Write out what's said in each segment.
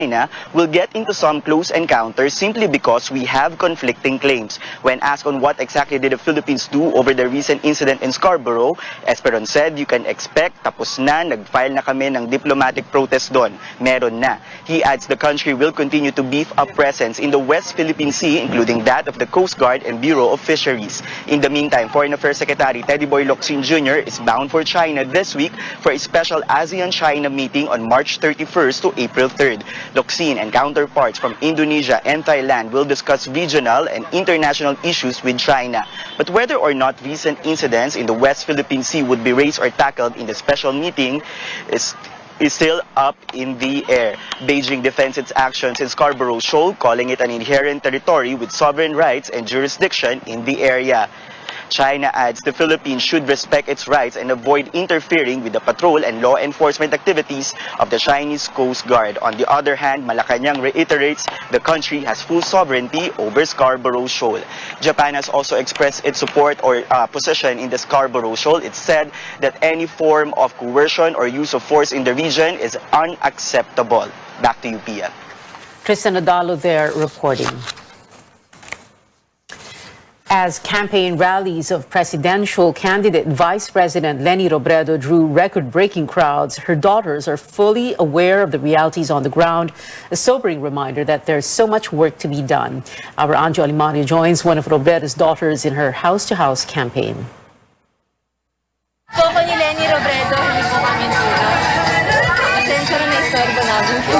China will get into some close encounters simply because we have conflicting claims. When asked on what exactly did the Philippines do over the recent incident in Scarborough, Esperon said, "You can expect, tapos na, nag-file na kami ng diplomatic protest doon. Meron na." He adds the country will continue to beef up presence in the West Philippine Sea, including that of the Coast Guard and Bureau of Fisheries. In the meantime, Foreign Affairs Secretary Teddy Boy Locsin Jr. is bound for China this week for a special ASEAN-China meeting on March 31st to April 3rd. Locsin and counterparts from Indonesia and Thailand will discuss regional and international issues with China. But whether or not recent incidents in the West Philippine Sea would be raised or tackled in the special meeting is still up in the air. Beijing defends its actions in Scarborough Shoal, calling it an inherent territory with sovereign rights and jurisdiction in the area. China adds the Philippines should respect its rights and avoid interfering with the patrol and law enforcement activities of the Chinese Coast Guard. On the other hand, Malacanang reiterates the country has full sovereignty over Scarborough Shoal. Japan has also expressed its support or position in the Scarborough Shoal. It said that any form of coercion or use of force in the region is unacceptable. Back to you, Pia. Tristan Adalo there reporting. As campaign rallies of presidential candidate Vice President Leni Robredo drew record-breaking crowds, her daughters are fully aware of the realities on the ground, a sobering reminder that there's so much work to be done. Our Anjo Alimario joins one of Robredo's daughters in her house-to-house campaign. Po ako ni Leni Robredo, hindi po kami tulog. Pasensya na istorbo namin po.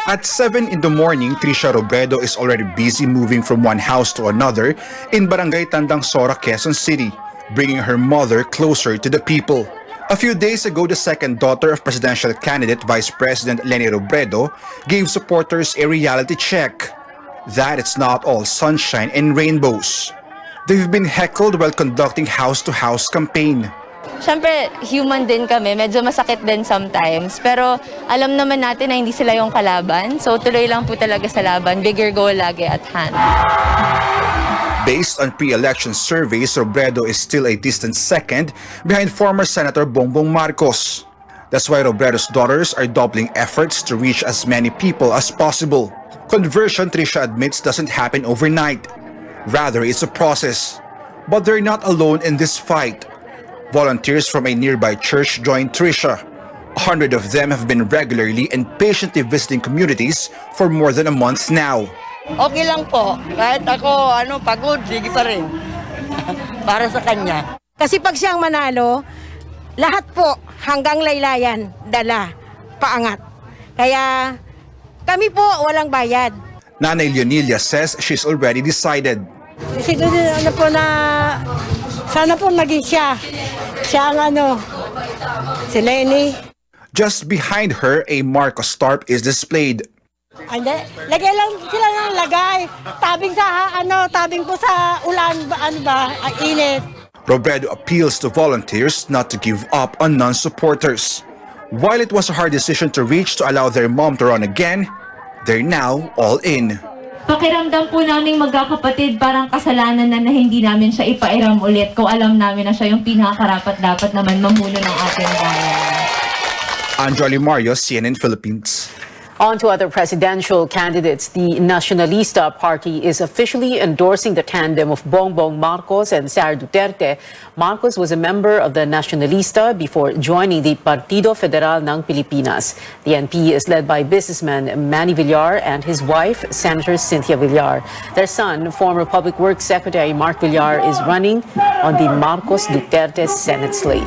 At 7 in the morning, Trisha Robredo is already busy moving from one house to another in Barangay Tandang Sora, Quezon City, bringing her mother closer to the people. A few days ago, the second daughter of presidential candidate Vice President Leni Robredo gave supporters a reality check that it's not all sunshine and rainbows. They've been heckled while conducting house-to-house campaign. Siyempre, human din kami. Medyo masakit din sometimes. Pero alam naman natin na hindi sila yung kalaban. So tuloy lang po talaga sa laban. Bigger goal lagi at hand. Based on pre-election surveys, Robredo is still a distant second behind former Senator Bongbong Marcos. That's why Robredo's daughters are doubling efforts to reach as many people as possible. Conversion, Trisha admits, doesn't happen overnight. Rather, it's a process. But they're not alone in this fight. Volunteers from a nearby church joined Trisha. 100 of them have been regularly and patiently visiting communities for more than a month now. Okay lang po. Kahit ako pagod, sige pa rin. Para sa kanya. Kasi pag siyang manalo, lahat po hanggang laylayan, dala, paangat. Kaya kami po walang bayad. Nanay Leonilia says she's already decided. Kasi sana po naging siya. Siya ang si Leni. Just behind her, a Marcos tarp is displayed. Hindi, lagay lang sila ng lagay. Tabing po sa ulan, init. Robredo appeals to volunteers not to give up on non-supporters. While it was a hard decision to reach to allow their mom to run again, they're now all in. Pakiramdam po naming magkakapatid parang kasalanan na hindi namin siya ipairam ulit kung alam namin na siya yung pinakarapat-dapat naman mamuno ng ating bayan. Anjo Alimario, CNN Philippines. On to other presidential candidates. The Nacionalista Party is officially endorsing the tandem of Bongbong Marcos and Sara Duterte. Marcos was a member of the Nacionalista before joining the Partido Federal ng Pilipinas. The NP is led by businessman Manny Villar and his wife, Senator Cynthia Villar. Their son, former Public Works Secretary Mark Villar, is running on the Marcos-Duterte Senate slate.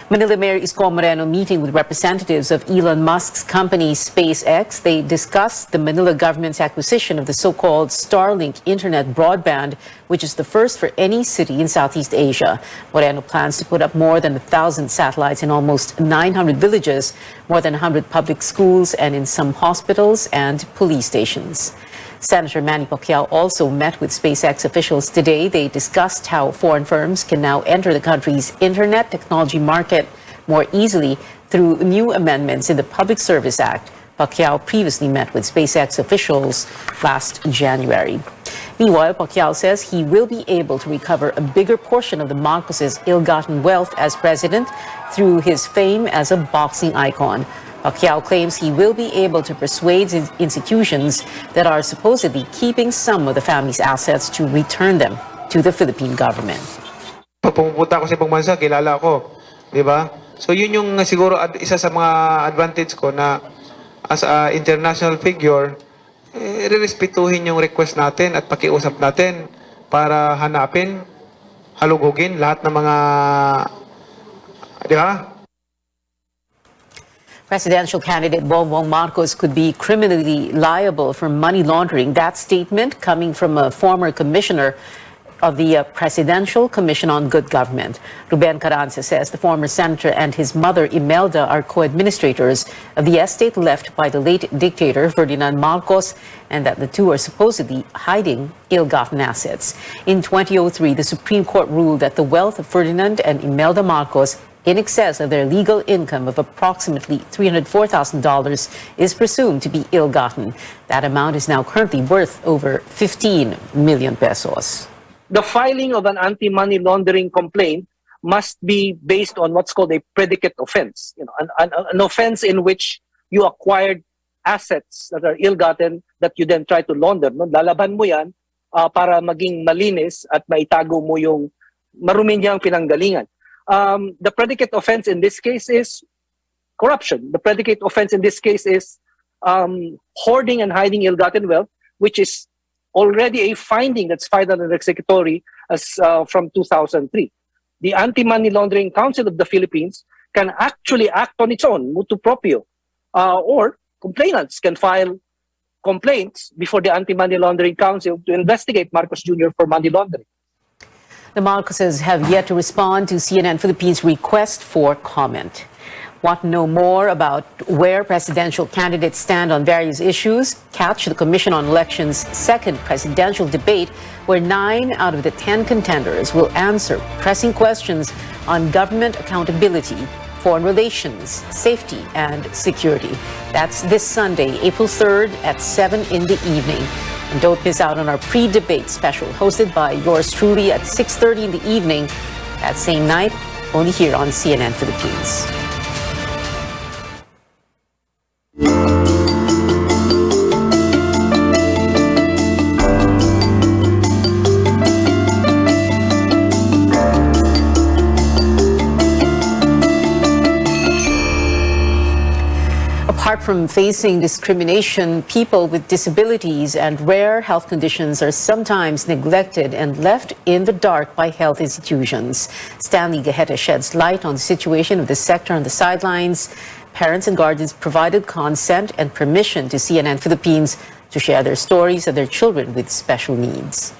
Manila Mayor Isko Moreno meeting with representatives of Elon Musk's company SpaceX. They discussed the Manila government's acquisition of the so-called Starlink internet broadband, which is the first for any city in Southeast Asia. Moreno plans to put up more than 1,000 satellites in almost 900 villages, more than 100 public schools, and in some hospitals and police stations. Senator Manny Pacquiao also met with SpaceX officials today. They discussed how foreign firms can now enter the country's internet technology market more easily through new amendments in the Public Service Act. Pacquiao previously met with SpaceX officials last January. Meanwhile, Pacquiao says he will be able to recover a bigger portion of the Marcoses' ill-gotten wealth as president through his fame as a boxing icon. Pacquiao claims he will be able to persuade institutions that are supposedly keeping some of the family's assets to return them to the Philippine government. Pag pumupunta ako sa ibang bansa, kilala ako. Di ba? So yun yung siguro isa sa mga advantage ko na as a international figure, re-respetuhin yung request natin at pakiusap natin para hanapin, halugugin lahat ng mga, di ba? Presidential candidate Bongbong Marcos could be criminally liable for money laundering. That statement coming from a former commissioner of the Presidential Commission on Good Government. Ruben Carranza says the former senator and his mother Imelda are co-administrators of the estate left by the late dictator Ferdinand Marcos, and that the two are supposedly hiding ill-gotten assets. In 2003, the Supreme Court ruled that the wealth of Ferdinand and Imelda Marcos, in excess of their legal income of approximately $304,000, is presumed to be ill-gotten. That amount is now currently worth over 15 million pesos. The filing of an anti-money laundering complaint must be based on what's called a predicate offense. You know, an offense in which you acquired assets that are ill-gotten that you then try to launder. No? Lalaban mo yan para maging malinis at maitago mo yung marumi niyang pinanggalingan. The predicate offense in this case is corruption. The predicate offense in this case is hoarding and hiding ill-gotten wealth, which is already a finding that's filed under the executory as from 2003. The Anti-Money Laundering Council of the Philippines can actually act on its own, motu proprio, or complainants can file complaints before the Anti-Money Laundering Council to investigate Marcos Jr. for money laundering. The Marcoses have yet to respond to CNN Philippines' request for comment. Want to know more about where presidential candidates stand on various issues? Catch the Commission on Elections' second presidential debate, where 9 out of the 10 contenders will answer pressing questions on government accountability, foreign relations, safety, and security. That's this Sunday, April 3rd at 7 in the evening. And don't miss out on our pre-debate special, hosted by yours truly at 6:30 in the evening that same night, only here on CNN Philippines. Apart from facing discrimination, people with disabilities and rare health conditions are sometimes neglected and left in the dark by health institutions. Stanley Gaheta sheds light on the situation of the sector on the sidelines. Parents and guardians provided consent and permission to CNN Philippines to share their stories of their children with special needs.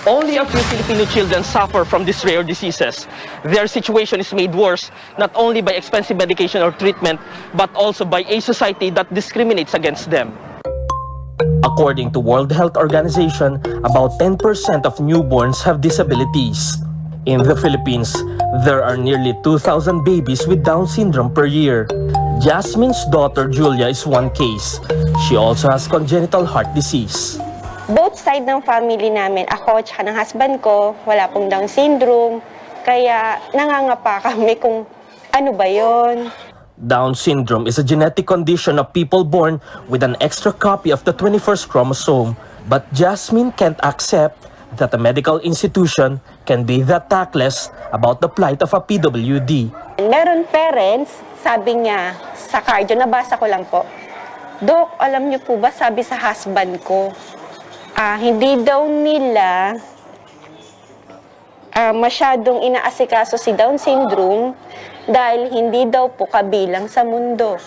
Only a few Filipino children suffer from these rare diseases. Their situation is made worse not only by expensive medication or treatment, but also by a society that discriminates against them. According to World Health Organization, about 10% of newborns have disabilities. In the Philippines, there are nearly 2,000 babies with Down syndrome per year. Jasmine's daughter Julia is one case. She also has congenital heart disease. Both side ng family namin, ako at ng husband ko, wala pong Down syndrome. Kaya nangangapa kami kung ano ba yon. Down syndrome is a genetic condition of people born with an extra copy of the 21st chromosome. But Jasmine can't accept that a medical institution can be that tactless about the plight of a PWD. Meron parents, sabi niya, sa cardio, nabasa ko lang po, Dok, alam niyo po ba, sabi sa husband ko, hindi daw nila masyadong inaasikaso si Down syndrome dahil hindi daw po kabilang sa mundo.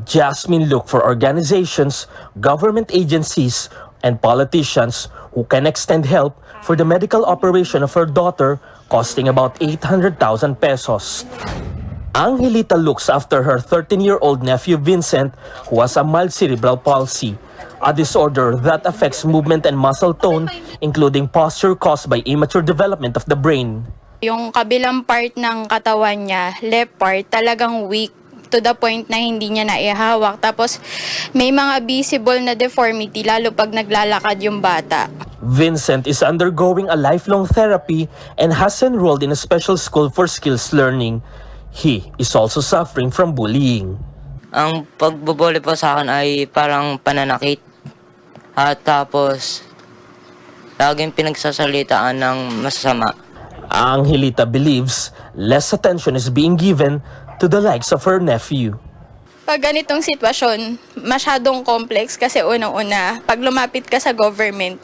Jasmine looked for organizations, government agencies, and politicians who can extend help for the medical operation of her daughter, costing about 800,000 pesos. Angelita looks after her 13-year-old nephew Vincent, who has a mild cerebral palsy, a disorder that affects movement and muscle tone, including posture caused by immature development of the brain. Yung kabilang part ng katawan niya, left part, talagang weak to the point na hindi niya naihawak. Tapos may mga visible na deformity lalo pag naglalakad yung bata. Vincent is undergoing a lifelong therapy and has enrolled in a special school for skills learning. He is also suffering from bullying. Ang pagbubuli po sa akin ay parang pananakit. At tapos, laging pinagsasalitaan ng masasama. Angelita believes less attention is being given to the likes of her nephew. Pag ganitong sitwasyon, masyadong complex kasi unang-una, pag lumapit ka sa government,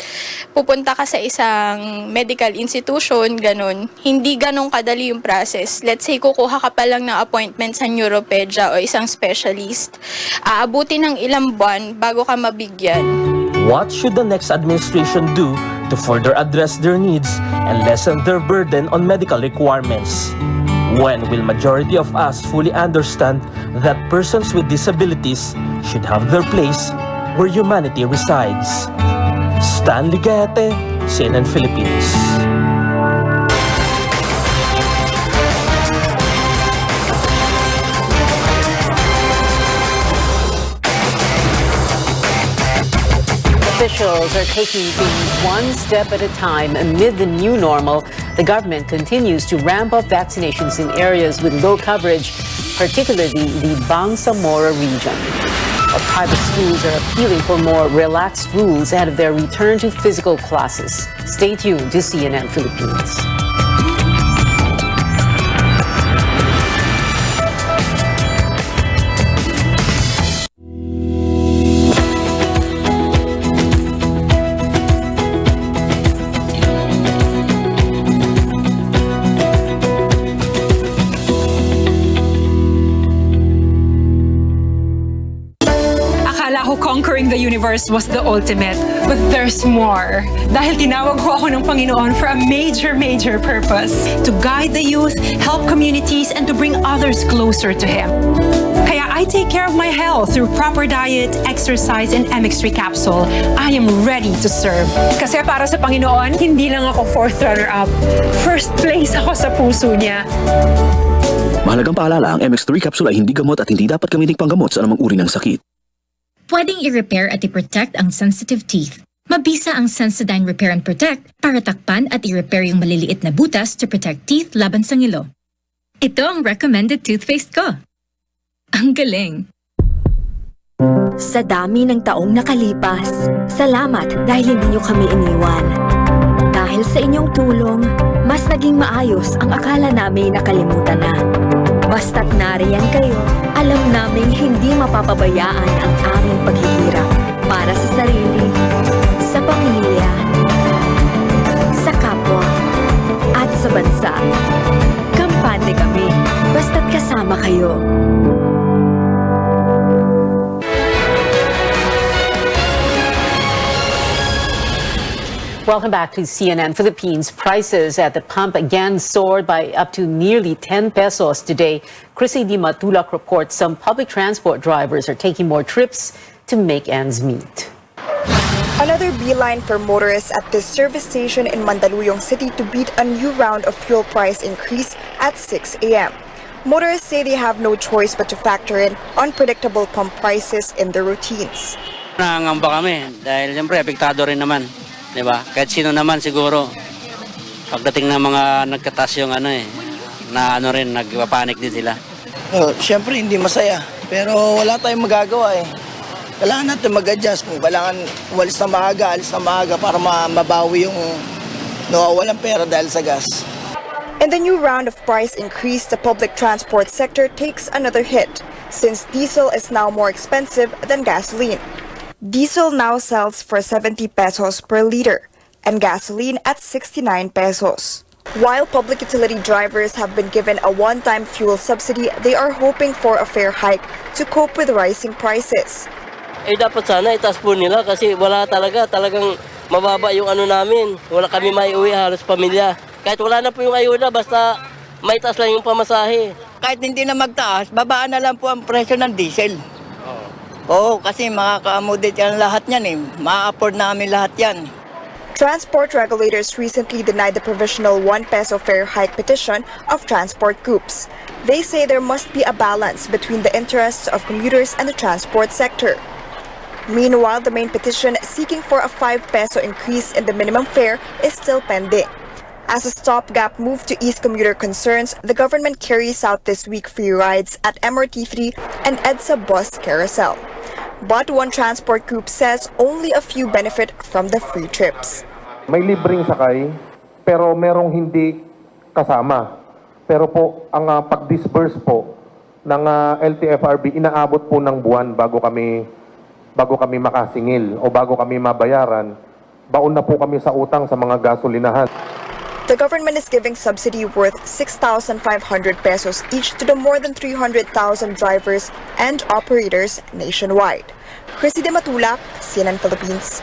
pupunta ka sa isang medical institution, ganun. Hindi ganun kadali yung process. Let's say, kukuha ka pa lang ng appointment sa neuropedia o isang specialist. Aabuti ng ilang buwan bago ka mabigyan. What should the next administration do to further address their needs and lessen their burden on medical requirements? When will majority of us fully understand that persons with disabilities should have their place where humanity resides? Stan Ligete, CNN Philippines. Officials are taking things one step at a time amid the new normal. The government continues to ramp up vaccinations in areas with low coverage, particularly the Bangsamoro region. Private schools are appealing for more relaxed rules ahead of their return to physical classes. Stay tuned to CNN Philippines. Conquering the universe was the ultimate, but there's more. Dahil tinawag ko ako ng Panginoon for a major purpose. To guide the youth, help communities, and to bring others closer to Him. Kaya I take care of my health through proper diet, exercise, and MX3 capsule. I am ready to serve. Kasi para sa Panginoon, hindi lang ako 4th runner-up. First place ako sa puso niya. Mahalagang paalala, ang MX3 capsule ay hindi gamot at hindi dapat gamiting panggamot sa anumang uri ng sakit. Pwedeng i-repair at i-protect ang sensitive teeth. Mabisa ang Sensodyne Repair and Protect para takpan at i-repair yung maliliit na butas to protect teeth laban sa ngilo. Ito ang recommended toothpaste ko. Ang galing! Sa dami ng taong nakalipas, salamat dahil hindi niyo kami iniwan. Dahil sa inyong tulong, mas naging maayos ang akala namin nakalimutan na. Basta't nariyan kayo, alam naming hindi mapapabayaan ang aming paghihirap para sa sarili, sa pamilya, sa kapwa, at sa bansa. Kampante kami, basta't kasama kayo. Welcome back to CNN Philippines. Prices at the pump again soared by up to nearly 10 pesos today. Chrissy Di Matulak reports some public transport drivers are taking more trips to make ends meet. Another beeline for motorists at this service station in Mandaluyong City to beat a new round of fuel price increase at 6 a.m. Motorists say they have no choice but to factor in unpredictable pump prices in their routines. Nangangamba kami dahil siyempre apektado rin naman. Diba? Kahit sino naman siguro pagdating ng mga nagkatas yung rin, nagpapanik din sila. Siyempre hindi masaya, pero wala tayong magagawa eh. Kailangan natin mag-adjust. Kailangan umalis na maaga, alis na maaga para mabawi yung nawawalang pera dahil sa gas. In the new round of price increase, the public transport sector takes another hit since diesel is now more expensive than gasoline. Diesel now sells for 70 pesos per liter and gasoline at 69 pesos. While public utility drivers have been given a one-time fuel subsidy, they are hoping for a fair hike to cope with rising prices. Dapat sana itaas po nila kasi talagang mababa yung namin. Wala kami maiuwi, halos pamilya. Kahit wala na po yung ayuda, basta may taas lang yung pamasahe. Kahit hindi na magtaas, babaan na lang po ang presyo ng diesel. Oo, kasi makaka-accommodate yan lahat yan eh. Ma-afford namin lahat yan. Transport regulators recently denied the provisional 1 peso fare hike petition of transport groups. They say there must be a balance between the interests of commuters and the transport sector. Meanwhile, the main petition seeking for a 5 peso increase in the minimum fare is still pending. As a stopgap move to ease commuter concerns, the government carries out this week free rides at MRT3 and EDSA bus carousel. But one transport group says only a few benefit from the free trips. May libreng sakay, pero merong hindi kasama. Pero po, ang pag-disburse po ng LTFRB, inaabot po ng buwan bago kami makasingil o bago kami mabayaran. Baon na po kami sa utang sa mga gasolinahan. The government is giving subsidy worth 6,500 pesos each to the more than 300,000 drivers and operators nationwide. Chrissy De Matulak, CNN Philippines.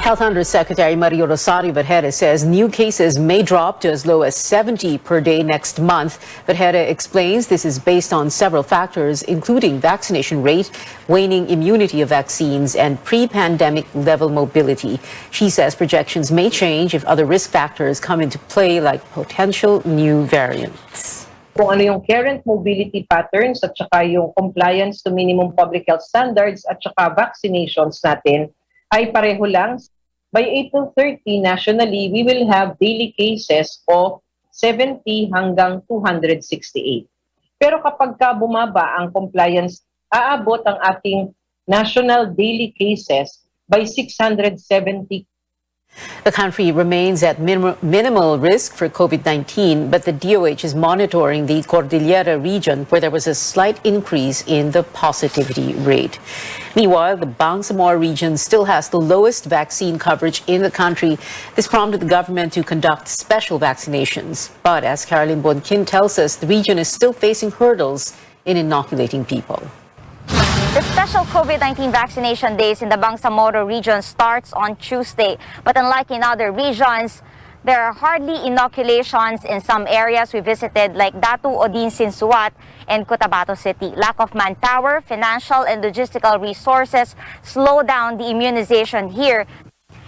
Health Undersecretary Maria Rosario Vergere says new cases may drop to as low as 70 per day next month. Vergere explains this is based on several factors, including vaccination rate, waning immunity of vaccines, and pre-pandemic level mobility. She says projections may change if other risk factors come into play, like potential new variants. Kung ano yung current mobility patterns at saka yung compliance to minimum public health standards at saka vaccinations natin ay pareho lang. By April 30, nationally, we will have daily cases of 70 hanggang 268. Pero kapag ka bumaba ang compliance, aabot ang ating national daily cases by 670. The country remains at minimal risk for COVID-19, but the DOH is monitoring the Cordillera region where there was a slight increase in the positivity rate. Meanwhile, the Bangsamoro region still has the lowest vaccine coverage in the country. This prompted the government to conduct special vaccinations. But as Caroline Bonkin tells us, the region is still facing hurdles in inoculating people. The special COVID-19 vaccination days in the Bangsamoro region starts on Tuesday. But unlike in other regions, there are hardly inoculations in some areas we visited like Datu Odin Sinsuat and Cotabato City. Lack of manpower, financial and logistical resources slow down the immunization here.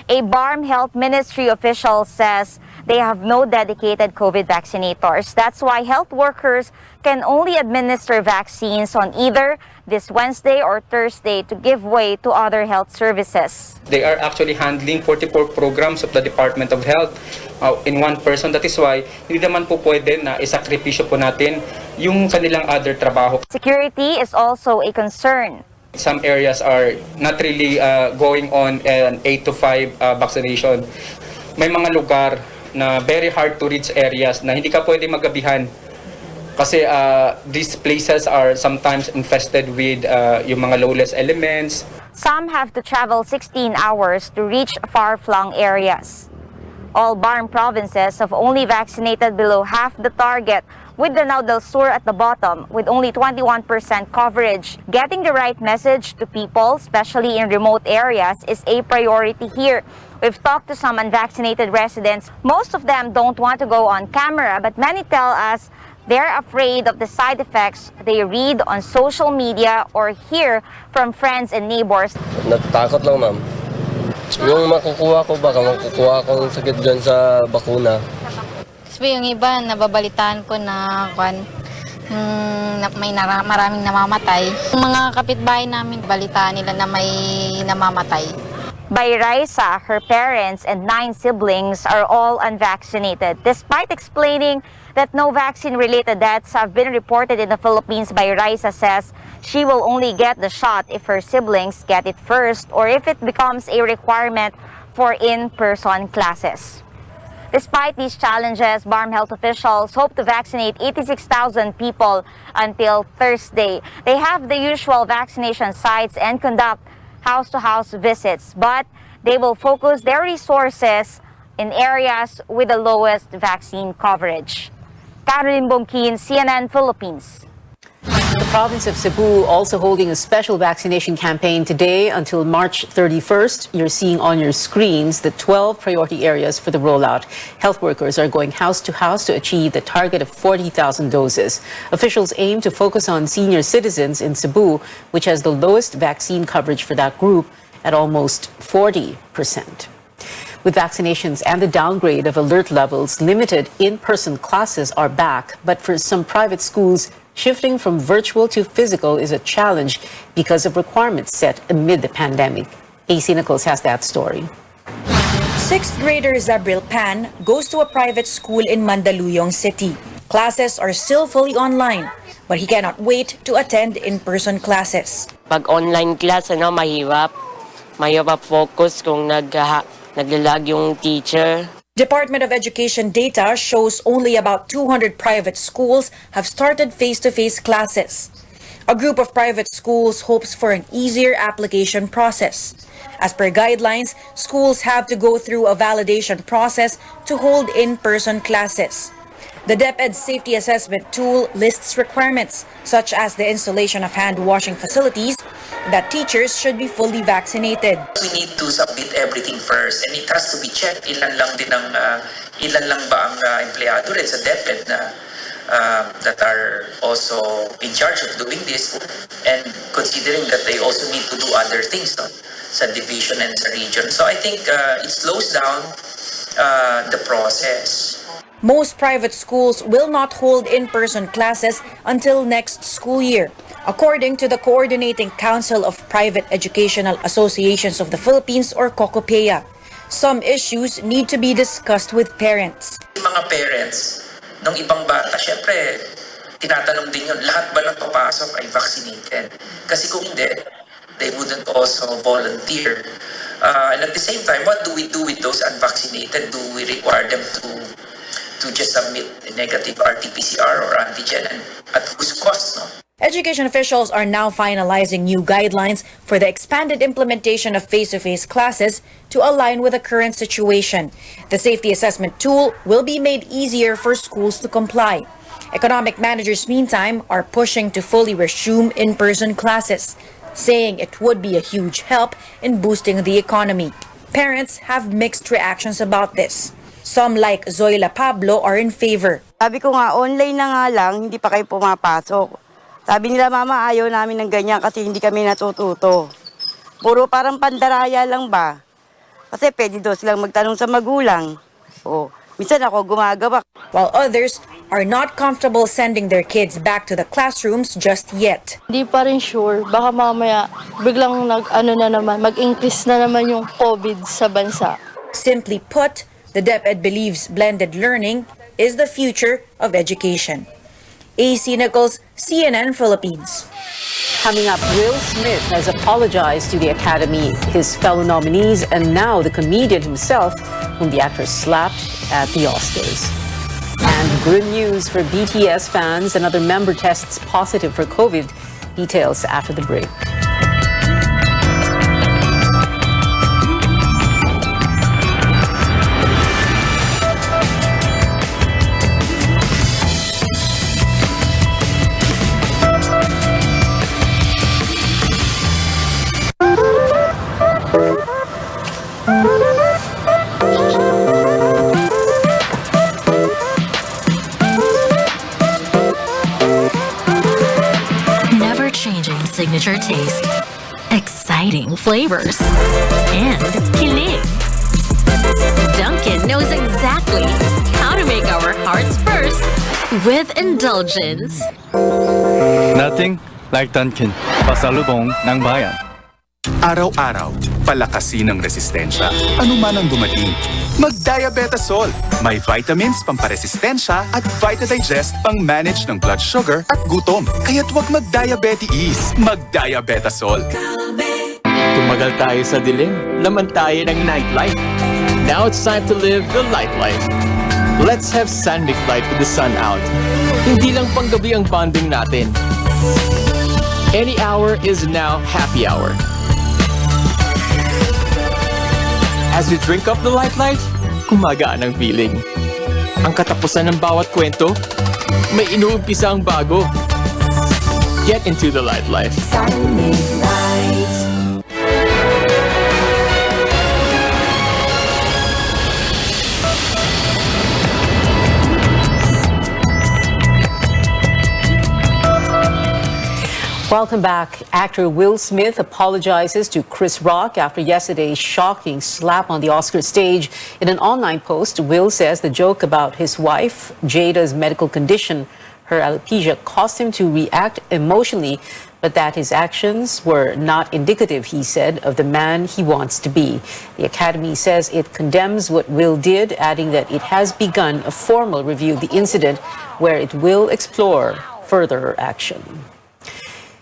A BARM Health Ministry official says they have no dedicated COVID vaccinators. That's why health workers can only administer vaccines on either this Wednesday or Thursday to give way to other health services. They are actually handling 44 programs of the Department of Health in one person. That is why hindi naman po pwede na isakripisyo po natin yung kanilang other trabaho. Security is also a concern. Some areas are not really going on an 8 to 5 vaccination. May mga lugar na very hard to reach areas na hindi ka pwede magabihan kasi these places are sometimes infested with yung mga lowest elements. Some have to travel 16 hours to reach far-flung areas. All BARM provinces have only vaccinated below half the target, with Lanao del Sur at the bottom with only 21% coverage. Getting the right message to people, especially in remote areas, is a priority here. We've talked to some unvaccinated residents. Most of them don't want to go on camera, but many tell us they're afraid of the side effects they read on social media or hear from friends and neighbors. Natatakot lang, ma'am. Yung makukuha ko, baka makukuha ko ng sakit dyan sa bakuna. Kasi yung iba, nababalitaan ko na may maraming namamatay. Yung mga kapitbahay namin, balitaan nila na may namamatay. By Raisa, her parents and 9 siblings are all unvaccinated. Despite explaining that no vaccine-related deaths have been reported in the Philippines, By Raisa says she will only get the shot if her siblings get it first or if it becomes a requirement for in-person classes. Despite these challenges, BARM health officials hope to vaccinate 86,000 people until Thursday. They have the usual vaccination sites and conduct house-to-house visits, but they will focus their resources in areas with the lowest vaccine coverage. Caroline Bonkin, CNN Philippines. The province of Cebu also holding a special vaccination campaign today until March 31st. You're seeing on your screens the 12 priority areas for the rollout. Health workers are going house to house to achieve the target of 40,000 doses. Officials aim to focus on senior citizens in Cebu, which has the lowest vaccine coverage for that group at almost 40%. With vaccinations and the downgrade of alert levels, limited in-person classes are back. But for some private schools, shifting from virtual to physical is a challenge because of requirements set amid the pandemic. AC Nichols has that story. Sixth grader Zabril Pan goes to a private school in Mandaluyong City. Classes are still fully online, but he cannot wait to attend in-person classes. Pag online class, mahirap. Mahirap focus kung naglalag yung teacher. Department of Education data shows only about 200 private schools have started face-to-face classes. A group of private schools hopes for an easier application process. As per guidelines, schools have to go through a validation process to hold in-person classes. The DepEd safety assessment tool lists requirements such as the installation of hand-washing facilities, that teachers should be fully vaccinated. We need to submit everything first and it has to be checked. Ilan lang ba ang empleyado rin sa DepEd na that are also in charge of doing this, and considering that they also need to do other things sa division and sa region. So I think it slows down the process. Most private schools will not hold in-person classes until next school year, according to the Coordinating Council of Private Educational Associations of the Philippines, or COCOPEA. Some issues need to be discussed with parents. Yung mga parents ng ibang bata, syempre, tinatanong din yun, lahat ba ng papasok ay vaccinated? Kasi kung hindi, they wouldn't also volunteer. And at the same time, what do we do with those unvaccinated? Do we require them to just submit a negative RT-PCR or antigen, and at whose cost, no? Education officials are now finalizing new guidelines for the expanded implementation of face-to-face classes to align with the current situation. The safety assessment tool will be made easier for schools to comply. Economic managers, meantime, are pushing to fully resume in-person classes, saying it would be a huge help in boosting the economy. Parents have mixed reactions about this. Some, like Zoila Pablo, are in favor. Sabi ko nga, online na nga lang, hindi pa kayo pumapasok. Sabi nila, mama, ayaw namin ng ganyan kasi hindi kami natututo. Puro parang pandaraya lang ba? Kasi pwede daw silang magtanong sa magulang. Minsan ako gumagawa. While others are not comfortable sending their kids back to the classrooms just yet. Hindi pa rin sure. Baka mamaya biglang mag-increase na naman yung COVID sa bansa. Simply put, the DepEd believes blended learning is the future of education. AC Nichols, CNN Philippines. Coming up, Will Smith has apologized to the Academy, his fellow nominees, and now the comedian himself, whom the actor slapped at the Oscars. And good news for BTS fans. Another member tests positive for COVID. Details after the break. Never-changing signature taste, exciting flavors, and kilig. Dunkin' knows exactly how to make our hearts burst with indulgence. Nothing like Dunkin', pasalubong ng bayan. Araw-araw, palakasin ang resistensya. Ano man ang dumating. Mag-Diabetasol. May vitamins pamparesistensya at VitaDigest pang-manage ng blood sugar at gutom. Kaya't huwag mag-diabetes. Mag-Diabetasol. Tumagal tayo sa dilim, laman tayo ng nightlife. Now it's time to live the light life. Let's have Sandvik Light with the sun out. Hindi lang panggabi ang bonding natin. Any hour is now happy hour. As you drink up the light life, kumagaan ang feeling. Ang katapusan ng bawat kwento, may inuumpisa ang bago. Get into the light life. Welcome back. Actor Will Smith apologizes to Chris Rock after yesterday's shocking slap on the Oscar stage. In an online post, Will says the joke about his wife, Jada's medical condition, her alopecia caused him to react emotionally, but that his actions were not indicative, he said, of the man he wants to be. The Academy says it condemns what Will did, adding that it has begun a formal review of the incident where it will explore further action.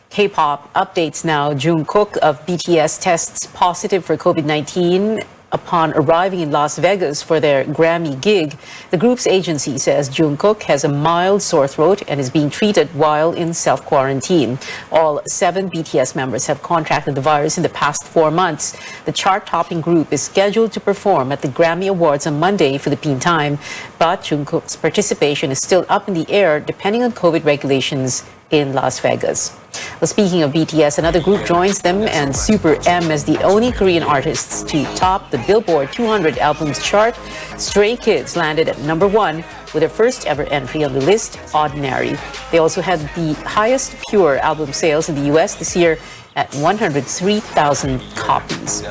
K-pop updates now. Jungkook of BTS tests positive for COVID-19 upon arriving in Las Vegas for their Grammy gig. The group's agency says Jungkook has a mild sore throat and is being treated while in self-quarantine. All 7 BTS members have contracted the virus in the past 4 months. The chart-topping group is scheduled to perform at the Grammy Awards on Monday, Philippine time, but Jungkook's participation is still up in the air depending on COVID regulations in Las Vegas. Well, speaking of BTS, another group joins them and Super M as the only Korean artists to top the Billboard 200 albums chart. Stray Kids landed at number 1 with their first ever entry on the list, Ordinary. They also had the highest pure album sales in the US this year at 103,000 copies.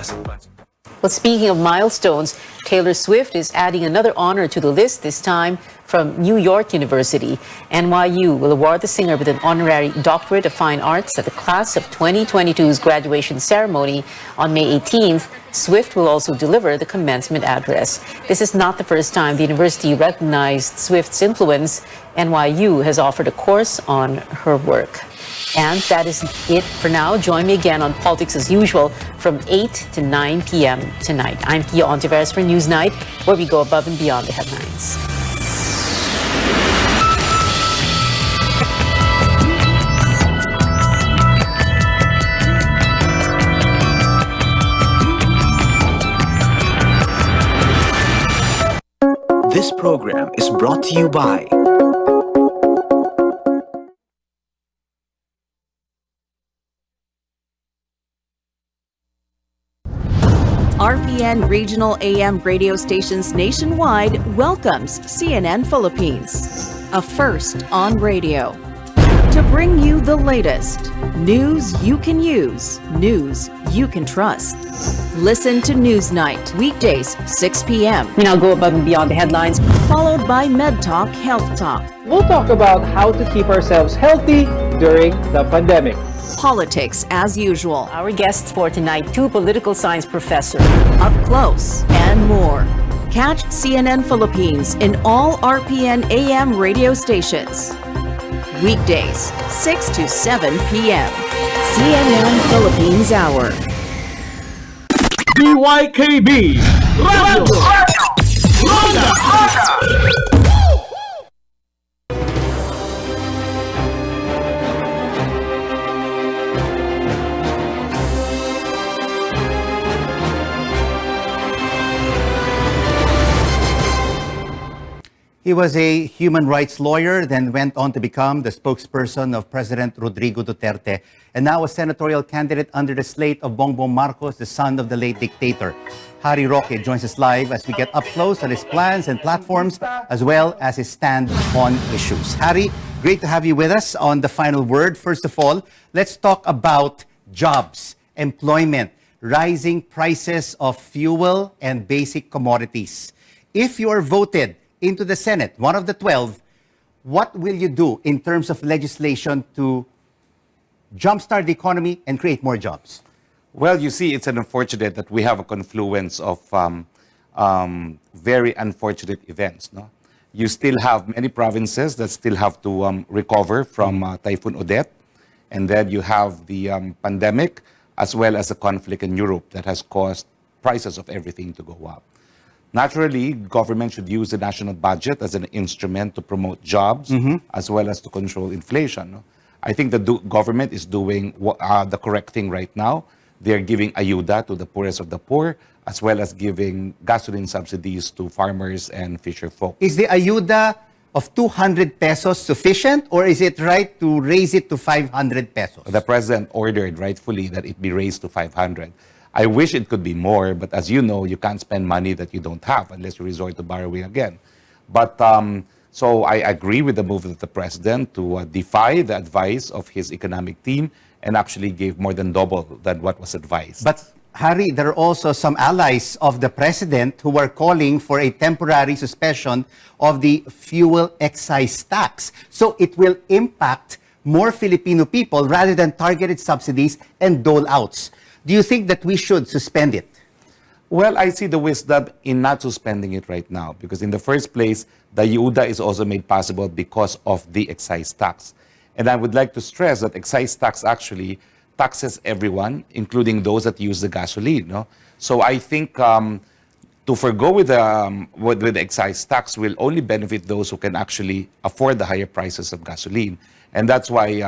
Well, speaking of milestones, Taylor Swift is adding another honor to the list, this time from New York University. NYU will award the singer with an honorary Doctorate of Fine Arts at the class of 2022's graduation ceremony on May 18th. Swift will also deliver the commencement address. This is not the first time the university recognized Swift's influence. NYU has offered a course on her work. And that is it for now. Join me again on Politics as usual from 8 to 9 p.m. tonight. I'm Pia Ontiveros for Newsnight, where we go above and beyond the headlines. This program is brought to you by RPN Regional AM radio stations nationwide welcomes CNN Philippines, a first on radio. To bring you the latest news you can use, news you can trust. Listen to Newsnight, weekdays, 6 p.m. We now go above and beyond the headlines. Followed by Med Talk, Health Talk. We'll talk about how to keep ourselves healthy during the pandemic. Politics as usual. Our guests for tonight, 2 political science professors. Up close and more. Catch CNN Philippines in all RPN AM radio stations. Weekdays, 6 to 7 p.m. CNN Philippines Hour. DYKB Radio Ronda. He was a human rights lawyer, then went on to become the spokesperson of President Rodrigo Duterte, and now a senatorial candidate under the slate of Bongbong Marcos, the son of the late dictator. Harry Roque joins us live as we get up close on his plans and platforms, as well as his stand on issues. Harry, great to have you with us on The Final Word. First of all, let's talk about jobs, employment, rising prices of fuel and basic commodities. If you are voted into the Senate, one of the 12, what will you do in terms of legislation to jumpstart the economy and create more jobs? Well, you see, it's unfortunate that we have a confluence of very unfortunate events. No? You still have many provinces that still have to recover from Typhoon Odette. And then you have the pandemic, as well as the conflict in Europe that has caused prices of everything to go up. Naturally, government should use the national budget as an instrument to promote jobs, as well as to control inflation. No? I think the government is doing the correct thing right now. They're giving ayuda to the poorest of the poor, as well as giving gasoline subsidies to farmers and fisher folk. Is the ayuda of 200 pesos sufficient, or is it right to raise it to 500 pesos? The president ordered rightfully that it be raised to 500. I wish it could be more, but as you know, you can't spend money that you don't have unless you resort to borrowing again. But so I agree with the move of the president to defy the advice of his economic team and actually gave more than double than what was advised. But Harry, there are also some allies of the president who are calling for a temporary suspension of the fuel excise tax. So it will impact more Filipino people rather than targeted subsidies and dole-outs. Do you think that we should suspend it? Well, I see the wisdom in not suspending it right now because in the first place, the ayuda is also made possible because of the excise tax. And I would like to stress that excise tax actually taxes everyone, including those that use the gasoline. No? So I think to forgo with the excise tax will only benefit those who can actually afford the higher prices of gasoline. And that's why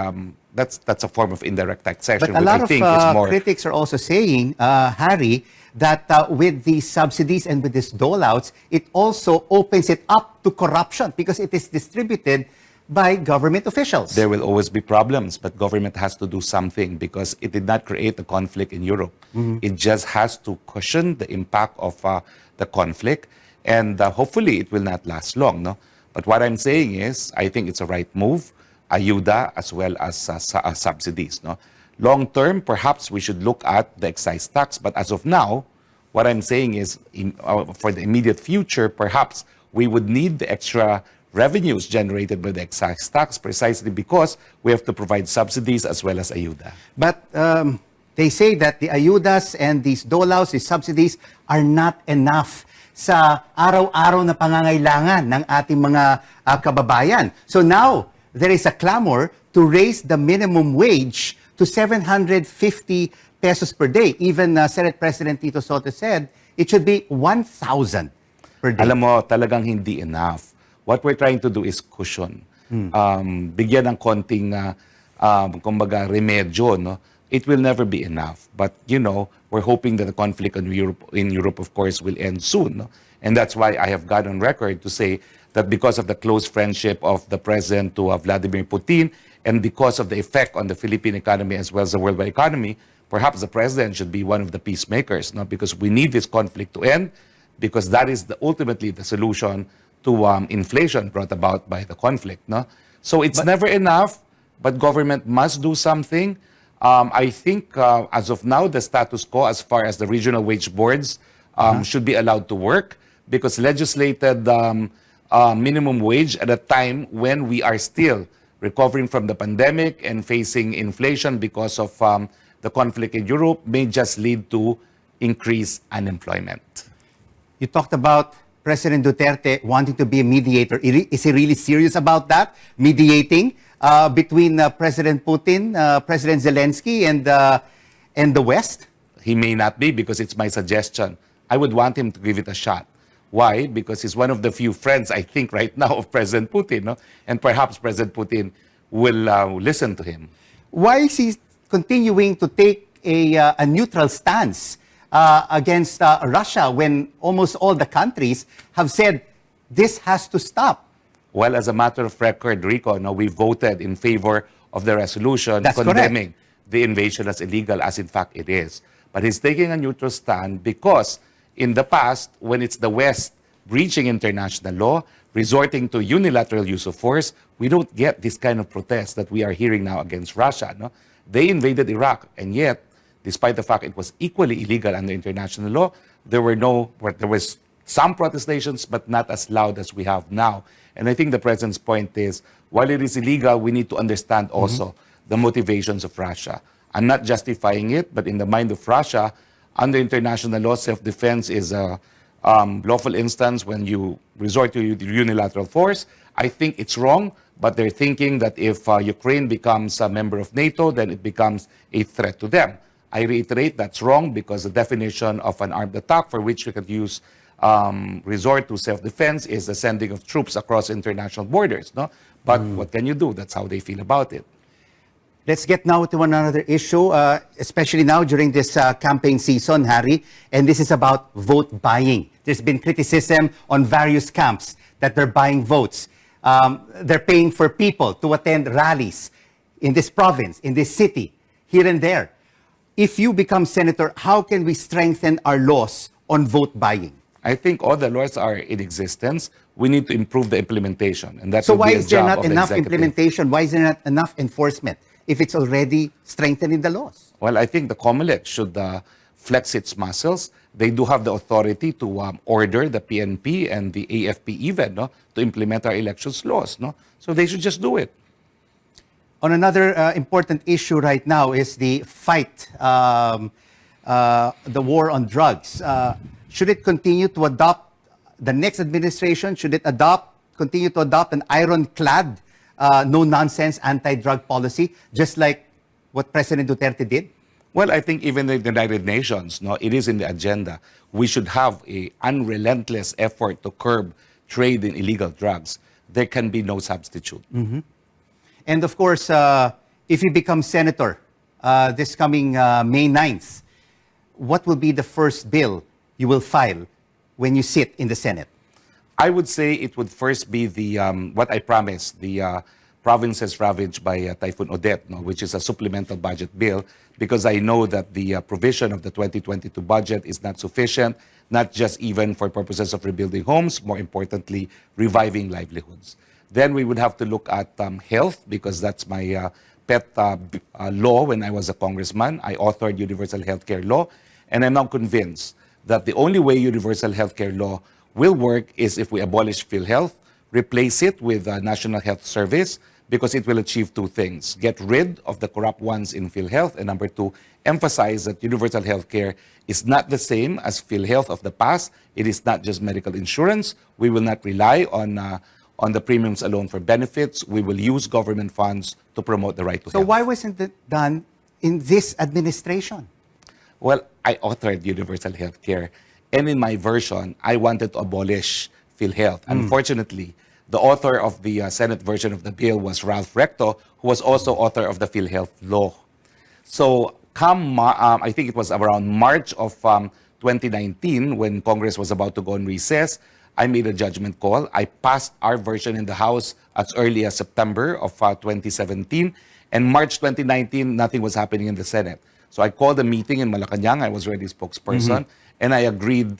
that's a form of indirect taxation, But a lot I think is of more... critics are also saying, Harry, that with the subsidies and with these dole-outs, it also opens it up to corruption because it is distributed by government officials. There will always be problems, but government has to do something because it did not create a conflict in Europe. It just has to cushion the impact of the conflict, and hopefully it will not last long. No? But what I'm saying is, I think it's a right move, ayuda as well as subsidies. No? Long term, perhaps we should look at the excise tax, but as of now, what I'm saying is, for the immediate future, perhaps we would need the extra revenues generated by the excise tax precisely because we have to provide subsidies as well as ayuda. But they say that the ayudas and these dole-outs, these subsidies, are not enough sa araw-araw na pangangailangan ng ating mga kababayan. So now, there is a clamor to raise the minimum wage to 750 pesos per day. Even Senate President Tito Soto said it should be 1,000 per day. Alam mo, talagang hindi enough. What we're trying to do is cushion. Bigyan ng konting, kumbaga, remedyo. No? It will never be enough. But, you know, we're hoping that the conflict in Europe, of course, will end soon. No? And that's why I have got on record to say that because of the close friendship of the president to Vladimir Putin, and because of the effect on the Philippine economy as well as the worldwide economy, perhaps the president should be one of the peacemakers, no? Because we need this conflict to end, because that is ultimately the solution to inflation brought about by the conflict. No? So it's never enough, but government must do something. I think as of now, the status quo as far as the regional wage boards should be allowed to work, because legislated minimum wage at a time when we are still recovering from the pandemic and facing inflation because of the conflict in Europe may just lead to increased unemployment. You talked about President Duterte wanting to be a mediator. Is he really serious about that? Mediating between President Putin, President Zelensky, and the West? He may not be, because it's my suggestion. I would want him to give it a shot. Why? Because he's one of the few friends, I think, right now of President Putin. No? And perhaps President Putin will listen to him. Why is he continuing to take a neutral stance against Russia when almost all the countries have said this has to stop? Well, as a matter of record, Rico, no, we voted in favor of the resolution condemning the invasion as illegal, as in fact it is. But he's taking a neutral stand because in the past, when it's the West breaching international law, resorting to unilateral use of force, we don't get this kind of protest that we are hearing now against Russia. No? They invaded Iraq, and yet, despite the fact it was equally illegal under international law, there was some protestations, but not as loud as we have now. And I think the president's point is, while it is illegal, we need to understand also the motivations of Russia. I'm not justifying it, but in the mind of Russia, under international law, self-defense is a lawful instance when you resort to unilateral force. I think it's wrong, but they're thinking that if Ukraine becomes a member of NATO, then it becomes a threat to them. I reiterate that's wrong, because the definition of an armed attack for which we could use resort to self-defense is the sending of troops across international borders. No? But what can you do? That's how they feel about it. Let's get now to another issue, especially now during this campaign season, Harry, and this is about vote buying. There's been criticism on various camps that they're buying votes. They're paying for people to attend rallies in this province, in this city, here and there. If you become senator, how can we strengthen our laws on vote buying? I think all the laws are in existence. We need to improve the implementation, and that's so why is there not enough implementation? Why is there not enough enforcement if it's already strengthened in the laws? Well, I think the COMELEC should flex its muscles. They do have the authority to order the PNP and the AFP even, no, to implement our elections laws. No? So they should just do it. On another important issue right now is the fight, the war on drugs. Should it continue to adopt, the next administration, should it continue to adopt an ironclad, no-nonsense anti-drug policy, just like what President Duterte did? Well, I think even in the United Nations, no, it is in the agenda. We should have an unrelentless effort to curb trade in illegal drugs. There can be no substitute. Mm-hmm. And of course, if you become senator this coming May 9th, what will be the first bill you will file when you sit in the Senate? I would say it would first be the what I promised, the provinces ravaged by Typhoon Odette, no, which is a supplemental budget bill, because I know that the provision of the 2022 budget is not sufficient, not just even for purposes of rebuilding homes, more importantly, reviving livelihoods. Then we would have to look at health, because that's my pet law when I was a congressman. I authored universal healthcare law, and I'm now convinced that the only way universal healthcare law will work is if we abolish PhilHealth, replace it with a National Health Service, because it will achieve two things: get rid of the corrupt ones in PhilHealth, and number two, emphasize that universal healthcare is not the same as PhilHealth of the past. It is not just medical insurance. We will not rely on the premiums alone for benefits. We will use government funds to promote the right to health. So why wasn't it done in this administration? Well, I authored universal healthcare, and in my version, I wanted to abolish PhilHealth. Unfortunately, the author of the Senate version of the bill was Ralph Recto, who was also author of the PhilHealth law. So I think it was around March of 2019, when Congress was about to go on recess, I made a judgment call. I passed our version in the House as early as September of 2017. And March 2019, nothing was happening in the Senate. So I called a meeting in Malacanang. I was already spokesperson. And I agreed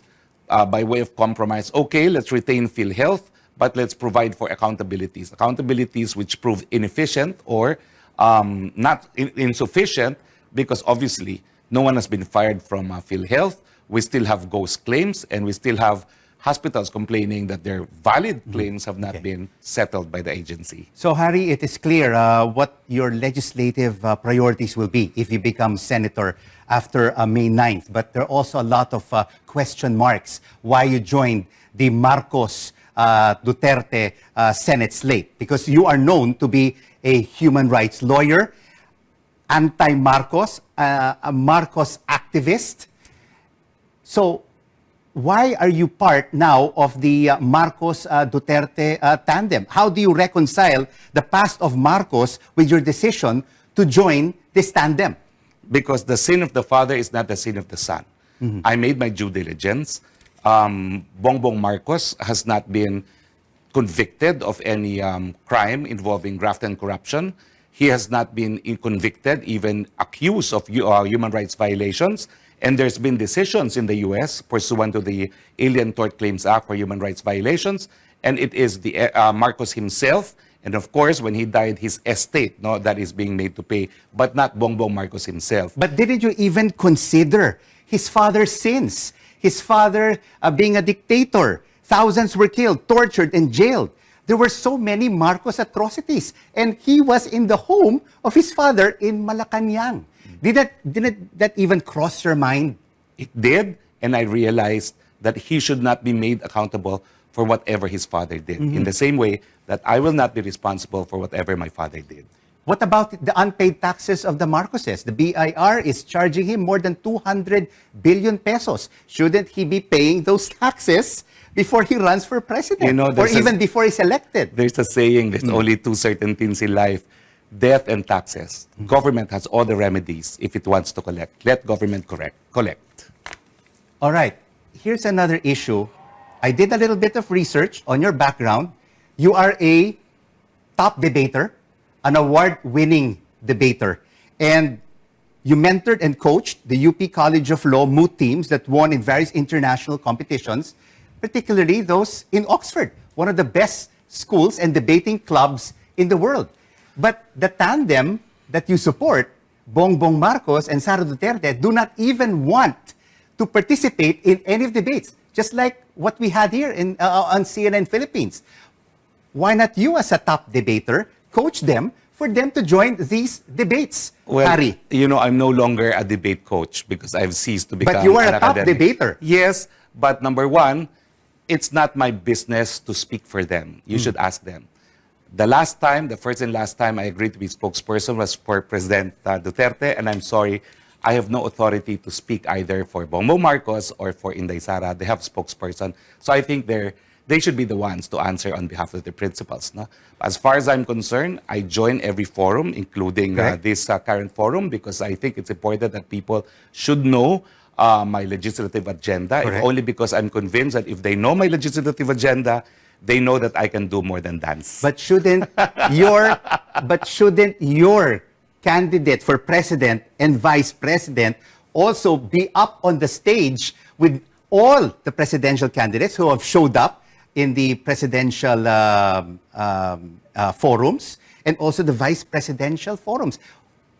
by way of compromise, okay, let's retain PhilHealth, but let's provide for accountabilities. Accountabilities which proved inefficient or not insufficient, because obviously no one has been fired from PhilHealth. We still have ghost claims, and we still have hospitals complaining that their valid claims have not been settled by the agency. So, Harry, it is clear what your legislative priorities will be if you become senator after May 9th. But there are also a lot of question marks why you joined the Marcos Duterte Senate slate, because you are known to be a human rights lawyer, anti-Marcos, a Marcos activist. So, why are you part now of the Marcos Duterte tandem? How do you reconcile the past of Marcos with your decision to join this tandem? Because the sin of the father is not the sin of the son. I made my due diligence. Bongbong Marcos has not been convicted of any crime involving graft and corruption. He has not been convicted, even accused of human rights violations. And there's been decisions in the U.S. pursuant to the Alien Tort Claims Act for human rights violations. And it is the Marcos himself, and of course, when he died, his estate, no, that is being made to pay, but not Bongbong Marcos himself. But didn't you even consider his father's sins? His father being a dictator. Thousands were killed, tortured, and jailed. There were so many Marcos atrocities. And he was in the home of his father in Malacanang. Didn't that even cross your mind? It did, and I realized that he should not be made accountable for whatever his father did. In the same way that I will not be responsible for whatever my father did. What about the unpaid taxes of the Marcoses? The BIR is charging him more than 200 billion pesos. Shouldn't he be paying those taxes before he runs for president? You know, or even before he's elected? There's a saying, there's only two certain things in life: death and taxes. Government has all the remedies if it wants to collect. Let government collect. All right. Here's another issue. I did a little bit of research on your background. You are a top debater, an award-winning debater. And you mentored and coached the UP College of Law moot teams that won in various international competitions, particularly those in Oxford, one of the best schools and debating clubs in the world. But the tandem that you support Bongbong Marcos and Sara Duterte do not even want to participate in any of the debates, just like what we had here on CNN Philippines. Why not you, as a top debater, coach them for them to join these debates? Well, Harry. you know, I'm no longer a debate coach because I've ceased to become But you are an a top academic. debater. Yes, but number one, it's not my business to speak for them. You should ask them. The first and last time I agreed to be spokesperson was for President Duterte, and I'm sorry, I have no authority to speak either for Bongbong Marcos or for Inday Sara. They have spokesperson. So I think they should be the ones to answer on behalf of the principals. No? As far as I'm concerned, I join every forum, including this current forum, because I think it's important that people should know my legislative agenda, if only because I'm convinced that if they know my legislative agenda, they know that I can do more than dance. But shouldn't your candidate for president and vice president also be up on the stage with all the presidential candidates who have showed up in the presidential forums and also the vice presidential forums?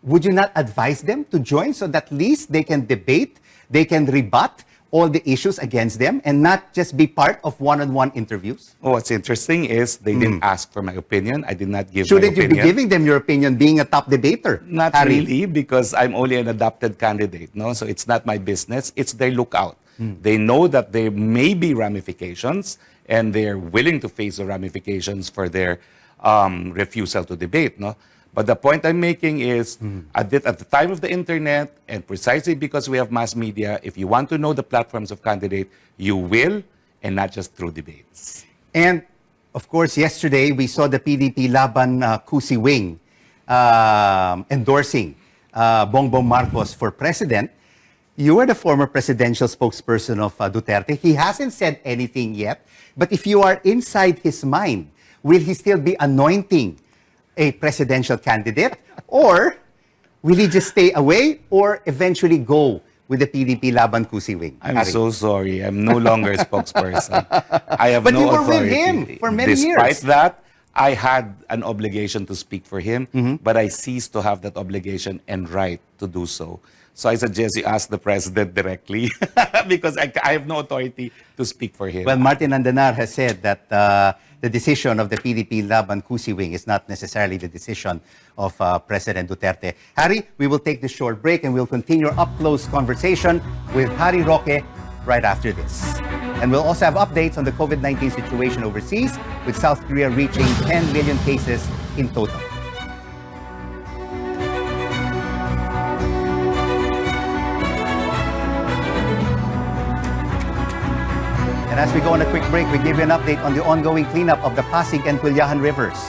Would you not advise them to join so that at least they can debate, they can rebut all the issues against them and not just be part of one-on-one interviews? What's interesting is they didn't ask for my opinion. I did not give Shouldn't my you opinion. be giving them your opinion being a top debater? Not Harry? really, because I'm only an adopted candidate. No, so it's not my business. It's their lookout. They know that there may be ramifications, and they're willing to face the ramifications for their refusal to debate. No, but the point I'm making is at the time of the internet, and precisely because we have mass media, if you want to know the platforms of candidate, you will, and not just through debates. And of course, yesterday we saw the PDP Laban Kusi Wing endorsing Bongbong Marcos for president. You are the former presidential spokesperson of Duterte. He hasn't said anything yet, but if you are inside his mind, will he still be anointing a presidential candidate, or will he just stay away or eventually go with the PDP Laban Kusi Wing? I'm so sorry. I'm no longer a spokesperson. I have But no you were authority. with him for many years. Despite that, I had an obligation to speak for him, but I ceased to have that obligation and right to do so. So I suggest you ask the president directly because I have no authority to speak for him. Well, Martin Andanar has said that the decision of the PDP Laban Kusi Wing is not necessarily the decision of President Duterte. Harry, we will take this short break and we'll continue our up-close conversation with Harry Roque right after this. And we'll also have updates on the COVID-19 situation overseas, with South Korea reaching 10 million cases in total. And as we go on a quick break, we give you an update on the ongoing cleanup of the Pasig and Culiacan rivers.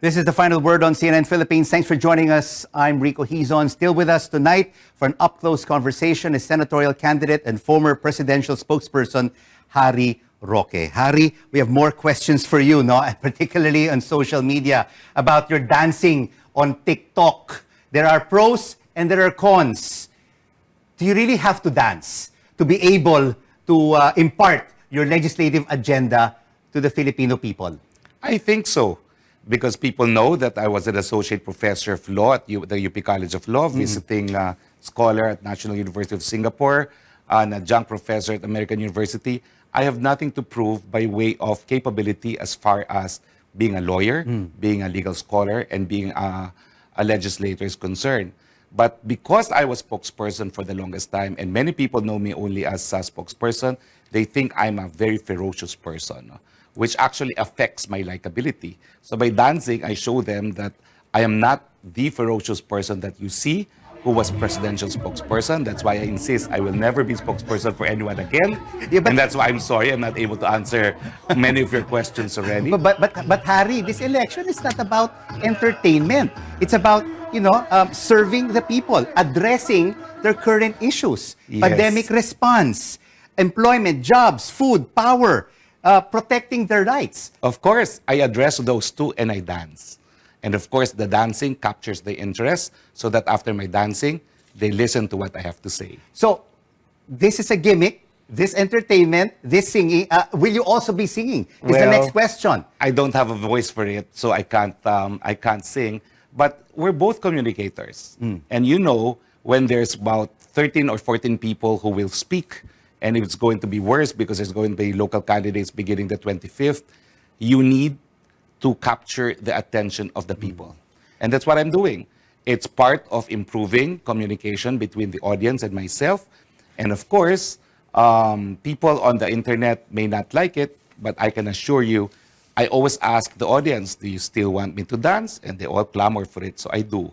This is the final word on CNN Philippines. Thanks for joining us. I'm Rico Hizon. Still with us tonight for an up-close conversation is senatorial candidate and former presidential spokesperson, Harry Roque. Harry, we have more questions for you, no? Particularly on social media, about your dancing on TikTok. There are pros and there are cons. Do you really have to dance to be able to impart your legislative agenda to the Filipino people? I think so, because people know that I was an associate professor of law at the UP College of Law, visiting scholar at National University of Singapore, an adjunct professor at American University. I have nothing to prove by way of capability as far as being a lawyer, being a legal scholar, and being a legislator is concerned. But because I was spokesperson for the longest time, and many people know me only as a spokesperson, they think I'm a very ferocious person, which actually affects my likability. So by dancing, I show them that I am not the ferocious person that you see who was presidential spokesperson. That's why I insist I will never be spokesperson for anyone again. And that's why I'm sorry I'm not able to answer many of your questions already. But Harry, this election is not about entertainment. It's about, serving the people, addressing their current issues. Yes. Pandemic response, employment, jobs, food, power, protecting their rights. Of course, I address those two and I dance. And of course, the dancing captures the interest so that after my dancing, they listen to what I have to say. So, this is a gimmick, this entertainment, this singing. Will you also be singing? Is the next question. I don't have a voice for it, so I can't sing. But we're both communicators. And when there's about 13 or 14 people who will speak, and it's going to be worse because there's going to be local candidates beginning the 25th, you need to capture the attention of the people. And that's what I'm doing. It's part of improving communication between the audience and myself. And of course, people on the internet may not like it, but I can assure you, I always ask the audience, do you still want me to dance? And they all clamor for it, so I do.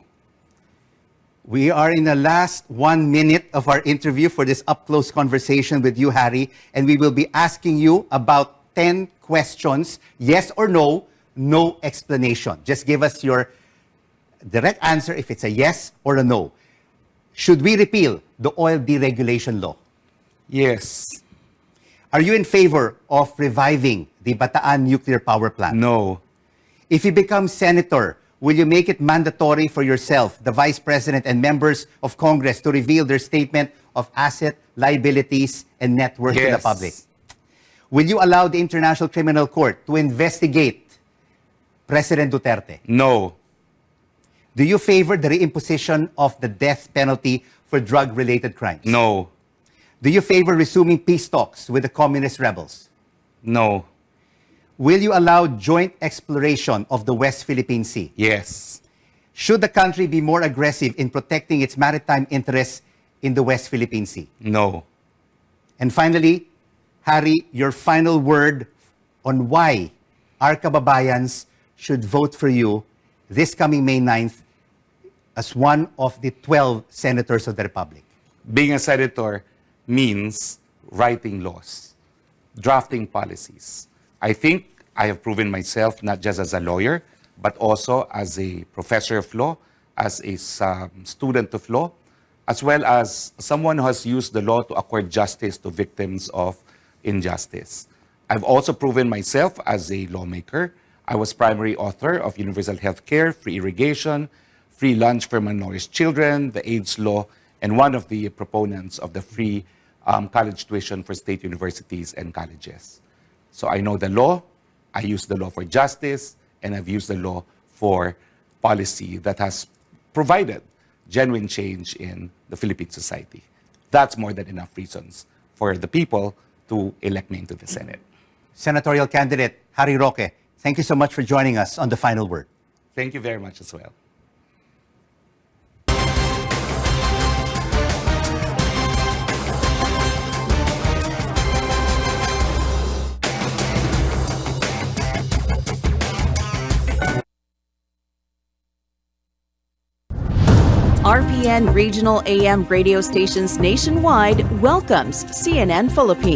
We are in the last 1 minute of our interview for this up-close conversation with you, Harry, and we will be asking you about 10 questions, yes or no, no explanation. Just give us your direct answer if it's a yes or a no. Should we repeal the oil deregulation law? Yes. Are you in favor of reviving the Bataan nuclear power plant? No. If you become senator, will you make it mandatory for yourself, the vice president, and members of Congress to reveal their statement of asset, liabilities, and net worth to the public? Will you allow the International Criminal Court to investigate President Duterte? No. Do you favor the reimposition of the death penalty for drug-related crimes? No. Do you favor resuming peace talks with the communist rebels? No. Will you allow joint exploration of the West Philippine Sea? Yes. Should the country be more aggressive in protecting its maritime interests in the West Philippine Sea? No. And finally, Harry, your final word on why our kababayans should vote for you this coming May 9th as one of the 12 senators of the Republic. Being a senator means writing laws, drafting policies. I think I have proven myself not just as a lawyer, but also as a professor of law, as a student of law, as well as someone who has used the law to accord justice to victims of injustice. I've also proven myself as a lawmaker. I was primary author of universal health care, free irrigation, free lunch for malnourished children, the AIDS law, and one of the proponents of the free college tuition for state universities and colleges. So I know the law, I use the law for justice, and I've used the law for policy that has provided genuine change in the Philippine society. That's more than enough reasons for the people to elect me into the Senate. Senatorial candidate Harry Roque, thank you so much for joining us on The Final Word. Thank you very much as well. RPN Regional AM radio stations nationwide welcomes CNN Philippines.